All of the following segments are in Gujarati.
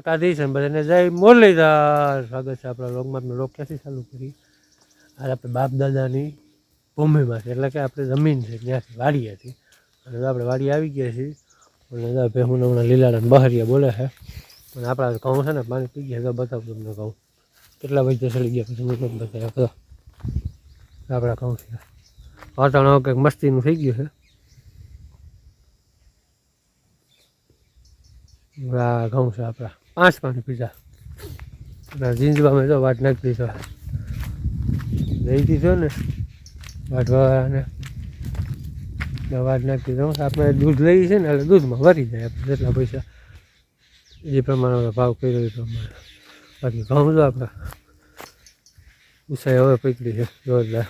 કાઢી છે બધાને જય મુરલીધર. સ્વાગત છે આપણા વ્લોગમાં. આપણે વ્લોગ ક્યાંથી ચાલુ કરી? આજે આપણે બાપ દાદાની ભૂમિમાં છે, એટલે કે આપણે જમીન છે ત્યાંથી વાડી હતી, અને આપણે વાડી આવી ગયા છીએ. અને ભેહું હમણાં લીલાડા બહરિયા બોલે છે, અને આપણા ઘઉં છે ને પાણી પી ગયા. તો બતાવું તમને ઘઉં કેટલા વજે ચડી ગયા પછી મને બતાવ્યા. બધા આપણા ઘઉં છે. વાતાવરણ કંઈક મસ્તીનું થઈ ગયું છે. આ ઘઉં છે આપણા 5 પાણી પીધા. જીંજવામાં તો વાટ નાખી દીધો, લઈ દીધો ને વાટવાને વાટ નાખી દીધો. આપણે દૂધ લઈએ છીએ ને એટલે દૂધમાં વરી જાય આપણે જેટલા પૈસા એ પ્રમાણે ભાવ કર્યો એ પ્રમાણે. બાકી ઘઉં તો આપણે ઉસાઈ હવે પકડી છે જોરદાર.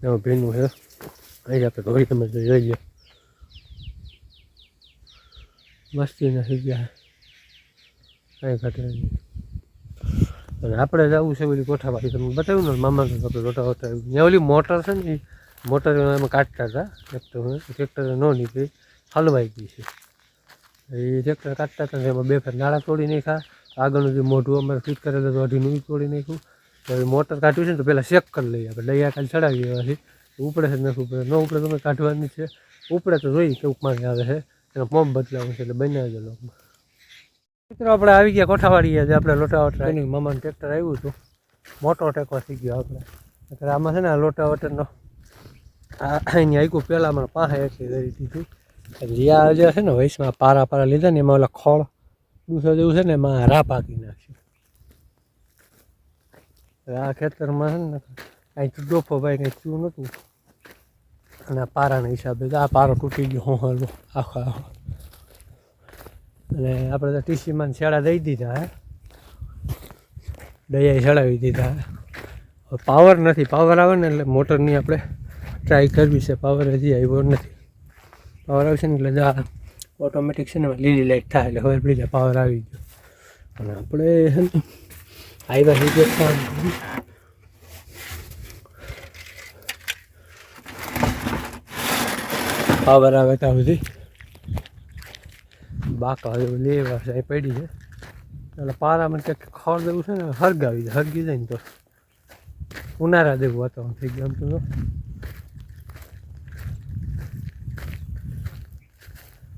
એમાં ભીનું છે અહીં આપણે ઘોડી તમે લઈ ગયા મસ્તીના થઈ ગયા કાંઈ ઘટે નહીં. અને આપણે જવું છે ઓલી કોઠાવાળી, તમને બતાવ્યું ને મામાને આપણે લોટા વટા ત્યાં ઓલી મોટર છે ને એ મોટર એમાં કાઢતા હતા ટ્રેક્ટર ન નીકળી હલવાઈ ગઈ છે. એ ટ્રેક્ટર કાઢતા હતા એમાં 2 ફેર નાળા તોડી નાખ્યા. આગળનું જે મોઢું અમારે ફિટ કરેલું હતું અઢીનું એ તોડી નાખ્યું. હવે મોટર કાઢવી છે ને તો પહેલાં ચેક કરી લઈએ આપણે. દયા કાલ ચડાવી દેવાથી ઉપડે છે નથી ઉપડે, ન ઉપડે તમે કાઢવાની છે. ઉપડે તો જોઈએ કેવું પાણી આવે છે, એનો પંપ બદલાવું છે એટલે બનાવી દો. મિત્રો આપણે આવી ગયા કોઠાવાડીએ, જે આપણે લોટાવટર એની મામાનું ટ્રેક્ટર આવ્યું હતું. મોટો ટેકો થઈ ગયો આપણે. એટલે આમાં છે ને આ લોટાવટરનો અહીંની આઈકું પહેલાં અમારે પાસે એટલી દઈ દીધી. જ્યાં જે છે ને વયસમાં પારા લીધા ને એમાં ઓલા ખોળ દૂસરો જેવું છે ને એમાં રા પાકી નાખ્યું. આ ખેતરમાં છે ને કાંઈ ડોફો ભાઈ કંઈ થયું નહોતું, અને આ પારાના હિસાબે આ પારો તૂટી ગયો હોલો આખો. અને આપણે તો ટીસીમાં છેડા દઈ દીધા હે, દયાએ ચડાવી દીધા હે. પાવર નથી, પાવર આવે ને એટલે મોટરની આપણે ટ્રાય કરવી છે. પાવર હજી આવ્યો નથી. પાવર આવશે ને એટલે આ ઓટોમેટિક છે ને લીલી લાઇટ થાય એટલે ખબર પડી જાય પાવર આવી ગયો. અને આપણે છે ને આવ્યા થઈ ગયા પાવર આવે ત્યાં સુધી બાકા લેવા છે પડી છે. એટલે પારામાં ક્યાંક ખોળ દેવું છે ને હરગી જાય ને તો ઉનાળા દેવું વાતાવરણ થઈ ગયું.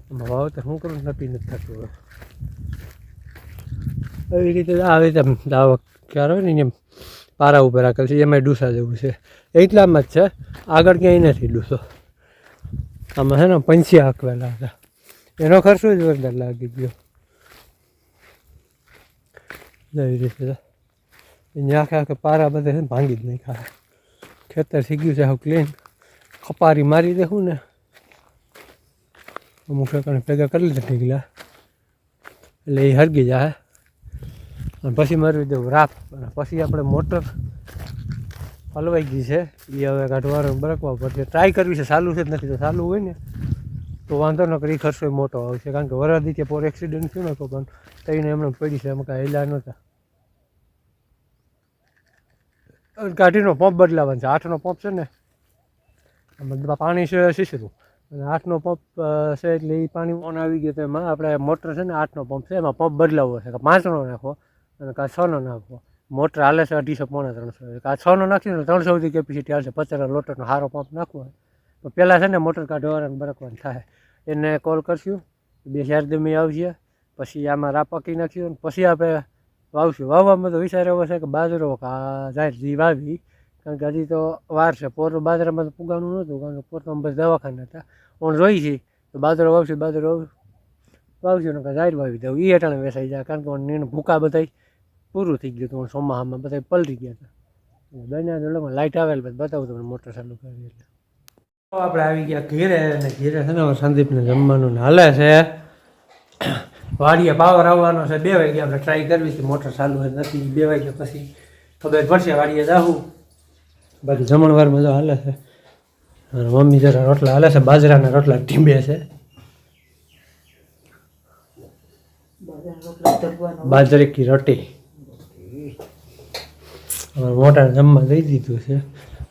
આમ તો વાવતર શું કરું નક્કી નથી થતું. એવી રીતે આવે તેમ દાવક ક્યારે હોય ને એમ પારા ઉપર રાખેલ છે, એમાંય ડૂસા જેવું છે. એટલામાં જ છે, આગળ ક્યાંય નથી ડૂસો. આમાં છે ને પંછી હાંકવેલા હતા, એનો ખર્ચો જ જોરદાર લાગી ગયો. એવી રીતે એને આખે પારા બધા છે ને ભાંગી જ નહીં ખાય. ખેતર થઈ ગયું છે આવું ક્લીન. ખપારી મારી દેવું ને અમુક પ્રકારને ભેગા કરી લીધા ઢીગલા એટલે એ હરગી જાય. અને પછી મારવી દેવું રાપ. અને પછી આપણે મોટર હલવાઈ ગઈ છે એ હવે કાઢવાનું બરકવા પડશે. ટ્રાય કરવી છે, ચાલુ છે જ નથી. તો ચાલુ હોય ને તો વાંધો ન કરી, ખર્ચો મોટો આવશે. કારણ કે વરાદી કે પોર એક્સિડન્ટ થયું ને તો પણ તઈને એમણે પડી છે, એમાં કાંઈ હેલા નહોતા. ગાડીનો પંપ બદલાવાનો છે. 8નો પંપ છે ને આમાં પાણી છે શીશરું, અને 8નો પંપ છે એટલે એ પાણી ઓન આવી ગયો. તો એમાં આપણે મોટર છે ને 8નો પંપ છે, એમાં પંપ બદલાવવો છે. કે 5નો નાખો અને કાં 6નો નાખવો. મોટર હાલે છે 250 પોણા 300. કાં 6નો નાખીને 300 સુધી કેપેસિટી હાલશે. 50 લોટરનો સારો પંપ નાખવો હોય તો પહેલાં છે ને મોટર કાઢવાનું બરકવાનું થાય. એને કોલ કરશું, 2-4 દમી આવશે. પછી આમાં રા પાકી નાખ્યું, પછી આપણે વાવશું. વાવવામાં તો વિચાર એવો છે કે બાજરો જાય જે વાવી, કારણ કે હજી તો વાર છે. પોર બાજરામાં તો પુગાનું નહોતું, કારણ કે પોર તો બસ દવાખાના હતા. ઓન જોઈ છે તો બાજરો વાવશું ને જાહેર વાવી દઉં. એ અટાણે વેસાઈ જાય, કારણ કે એને ભૂકા બધા પૂરું થઈ ગયું હતું. ચોમાસામાં બધા પલટી ગયા હતા. દરિયા લાઇટ આવેલ પછી બતાવું તમને મોટર ચાલુ કરી. એટલે આપણે આવી ગયા ઘેરે, અને ઘેરે છે ને સંદીપને જમવાનું હાલે છે. વાડીએ પાવર આવવાનો છે 2 વાગે. આપણે ટ્રાય કરવી છે, મોટર ચાલુ નથી. 2 વાગ્યા પછી ખબર પડશે. વાડીએ જાવું. બાકી જમણવારમાં જો હાલે છે. અને મમ્મી જરા રોટલા હાલે છે, બાજરાના રોટલા ઢીંબે છે. બાજરી કી રોટી મોટા જમવા દઈ દીધું છે.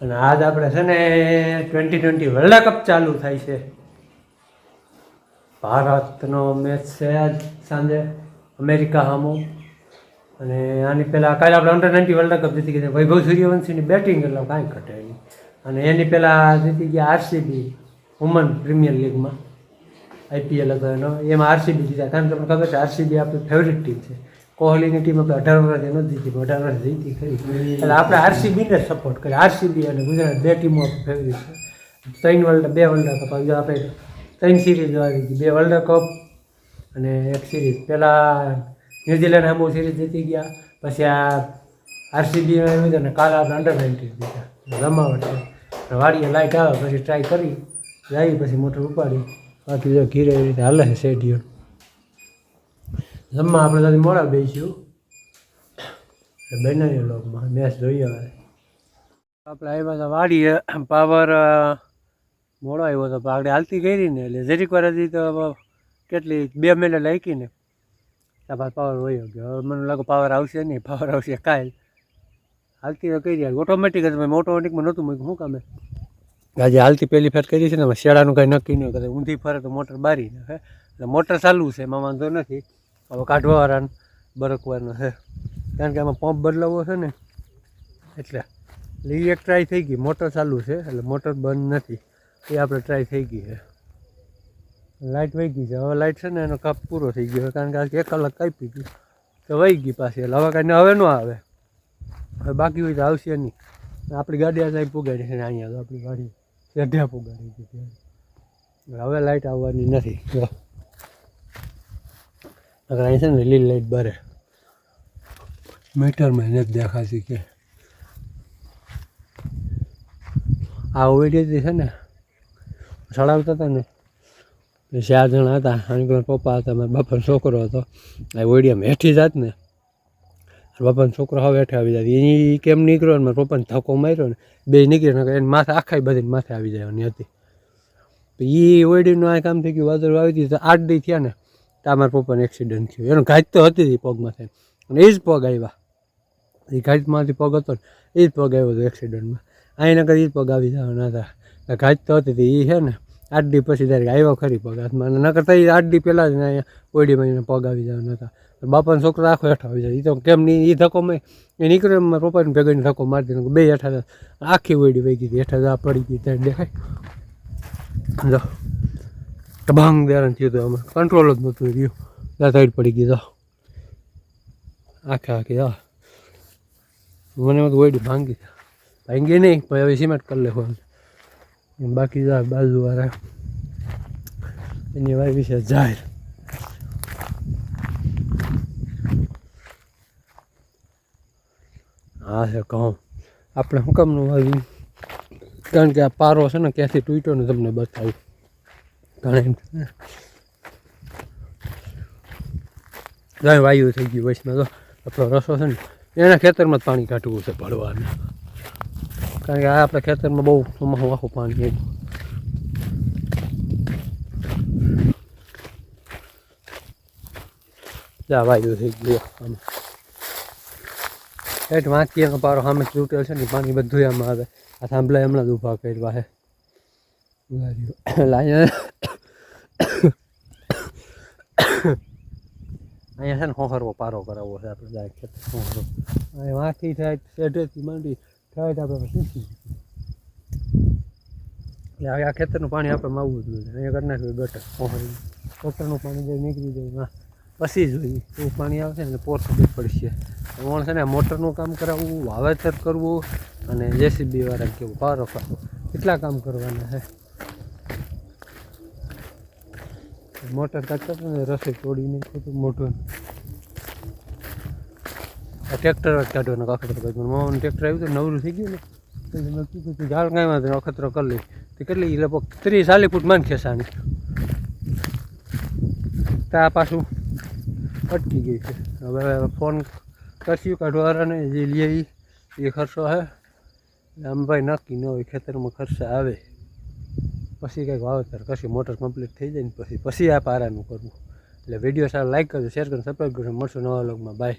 અને આજ આપણે છે ને 2020 વર્લ્ડ કપ ચાલુ થાય છે. ભારતનો મેચ છે આજ સાંજે અમેરિકા સામો. અને આની પહેલાં કાલે આપણે અંડર 90 વર્લ્ડ કપ જીતી ગયા વૈભવ સૂર્યવંશીની બેટિંગ એટલે કાંઈ ઘટે નહીં. અને એની પહેલાં જીતી ગયા આરસીબી વુમન પ્રીમિયર લીગમાં, IPL હતો એનો, એમાં આરસીબી જીત્યા. કારણ કે તમને ખબર છે આરસીબી આપણી ફેવરિટ ટીમ છે. કોહલીની ટીમ આપણે 18 વર્ષથી નથી જીતી, 18 વર્ષ જીતી ખરી, એટલે આપણે આરસીબીને સપોર્ટ કરીએ. આરસીબી અને ગુજરાત બે ટીમો આપણી ફેવરિટ છે. 2 વર્લ્ડ કપ આપણે 3 સિરીઝ આવી ગઈ, 2 વર્લ્ડ કપ અને 1 સિરીઝ. પહેલાં ન્યૂઝીલેન્ડ સામુ સિરીઝ જીતી ગયા, પછી આ આરસીબી આવ્યું અને કાલે આપણે અંડર 90 જીત્યા. રમાવટ છે, વાડીએ લાઇટ આવે પછી ટ્રાય કરી જાય, પછી મોટર ઉપાડી. બાકી જો ઘીરે એવી રીતે હાલે છે શેડ્યુલ. જમવા આપણે ત્યાંથી મોડા બેસીશું બનાવીએ લોકમાં મેચ જોઈએ. હવે આપણે આવ્યા હતા વાડીએ, પાવર મોડો આવ્યો હતો, આગળ હાલતી કરી ને એટલે જરીક વાર હતી તો કેટલી 2 મિનિટ લાગીને ત્યાં બાદ પાવર વયો ગયો. હવે મને લાગે પાવર આવશે નહીં, પાવર આવશે કાલ. હાલતી તો કરી ઓટોમેટિક જ, મેં ઓટોમેટિકમાં નહોતું મૂક્યું. શું કામે આજે હાલતી પહેલી ફેર કરી છે ને, શેડાનું કાંઈ નક્કી નહીં કરે, ઊંધી ફરે તો મોટર બારી નાખે. એટલે મોટર ચાલુ છે, એમાં વાંધો નથી. હવે કાઢવાવાળાને બરકવાનો છે, કારણ કે આમાં પંપ બદલાવવો છે ને, એટલે એ એક ટ્રાય થઈ ગઈ. મોટર ચાલુ છે એટલે મોટર બંધ નથી, એ આપણે ટ્રાય થઈ ગઈ છે. લાઇટ વહી ગઈ છે, હવે લાઇટ છે ને એનો કાપ પૂરો થઈ ગયો, કારણ કે આજે 1 કલાક કાપી ગઈ તો વહી ગઈ પાછી. એટલે હવે કાંઈ હવે ન આવે, હવે બાકી હોય તો આવશે નહીં. આપણી ગાડી આ સાહેબ પુગાડી છે ને, અહીંયા તો આપણી ગાડી સેઢ્યા પુગાડી હતી, હવે લાઇટ આવવાની નથી. અગર અહીં છે ને લીલી લાઇટ બરે મીટરમાં નથી દેખાતી કે આ ઓઈડી છે ને ચડાવતા હતા ને, 4 જણા હતા. અને પપ્પા હતા, મારા બાપાનો છોકરો હતો. આ ઓઈડિયામાં હેઠી જાત ને, બાપાનો છોકરો હવે હેઠે આવી જાય. એ કેમ નીકળ્યો ને મારા પપ્પાને ધક્કો માર્યો ને, બે નીકળ્યો ને, એને માથે આખાઈ બધી માથે આવી જવાની હતી. તો એ ઓઈડીનું આ કામ થઈ ગયું, વાદળ આવી હતી તો 8 દી થયા ને, તો મારા પપ્પાને એક્સિડન્ટ થયો. એનો ઘાત તો હતી પગમાં થાય, અને એ જ પગ આવ્યા, એ ઘાતમાંથી પગ હતો ને એ જ પગ આવ્યો હતો એક્સિડન્ટમાં. અહીંના કરી એ જ પગ આવી જવાના હતા. ઘાત તો હતી એ છે ને 8 દી પછી ત્યારે આવ્યો ખરી પગ હાથમાં, અને ન કરતા એ 8 દી પહેલાં જ ને અહીંયા ઓઈડીમાં એને પગ આવી જવાના હતા. બાપાનો છોકરો આખો હેઠો આવી જાય. એ તો કેમ નહીં, એ ધક્કો મેં એ નીકળ્યો, મારા પપ્પાને ભેગાઈને ધક્કો મારી દીધો, બે હેઠા આખી ઓઈડી વહી ગઈ હતી, હેઠા જા પડી ગઈ ત્યાં દેખાય. જો ટબાંગ દેરાન થયું હતું, અમે કંટ્રોલ જ નહોતું રહ્યું, ત્યાં સાઈડ પડી ગઈ. તો આખી હા મને ઓઈડી ભાંગી નહીં, પણ હવે સિમેન્ટ કરી લેવાનું. બાકી જા બાજુવાળા એની વાય વિશે જાહેર. હા છે કહું આપણે શું કામનું વાવ્યું, કારણ કે આ પારો છે ને ક્યાંથી તૂટ્યો ને તમને બતાવ્યું. ઘણા વાયુ થઈ ગયું વચમાં. તો આપણો રસો છે ને એના ખેતરમાં જ પાણી કાઢવું છે ભળવાનું, કારણ કે આ આપણા ખેતરમાં બહુ આખું પાણી આવ્યું. જા વાયુ થઈ ગયું આમ હેઠ વાંચીએનો પારો સામે તૂટેલ છે ને, પાણી બધું આમાં આવે. આ થાંભલા હમણાં જ ઊભા કરવા છે. અહીંયા છે ને હોહરવો પારો કરાવવો છે આપણે, જાય ખેતર હોહરવો. અહીંયા વાંચી થાય શેઢેથી માંડી થાય તો આપણે શીખી. એટલે હવે આ ખેતરનું પાણી આપણે માવવું જ નથી. અહીંયા કરી નાખ્યું ગટર હોહરી, ગટરનું પાણી જે નીકળી જાય પછી જોઈએ એવું પાણી આવશે ને પોર ખબર પડશે. ઓણ છે ને મોટરનું કામ કરાવવું, વાવેતર કરવું, અને JCB વાળા કેવું પારો કરવો, કેટલા કામ કરવાના છે. મોટર કાઢતા હતા ને રસોઈ તોડીને ખોટું મોટું આ ટ્રેક્ટર જ કાઢવાનો અખતરો કર્યો. મામાનું ટ્રેક્ટર આવ્યું તો નવરું થઈ ગયું ને, એટલે મેં કીધું કે ઝાડ કાંઈ વાંધો અખતરો કરી લઈ. તો કેટલી લગભગ 30-40 ફૂટ માંડ ખેસાણી ત્યાં પાછું અટકી ગઈ છે. હવે ફોન કરશું કાઢવાવાળાને જે લઈએ એ ખર્ચો છે. આમ ભાઈ નક્કી ન હોય, ખેતરમાં ખર્ચા આવે પછી કંઈક વાવેતર કરશું. મોટર કમ્પ્લીટ થઈ જાય ને પછી આ પારાનું કરવું. એટલે વિડીયો સારો લાઈક કરજો, શેર કરજો, સબસ્ક્રાઈબ કરજો. મળશું નવા વ્લોગમાં. બાય.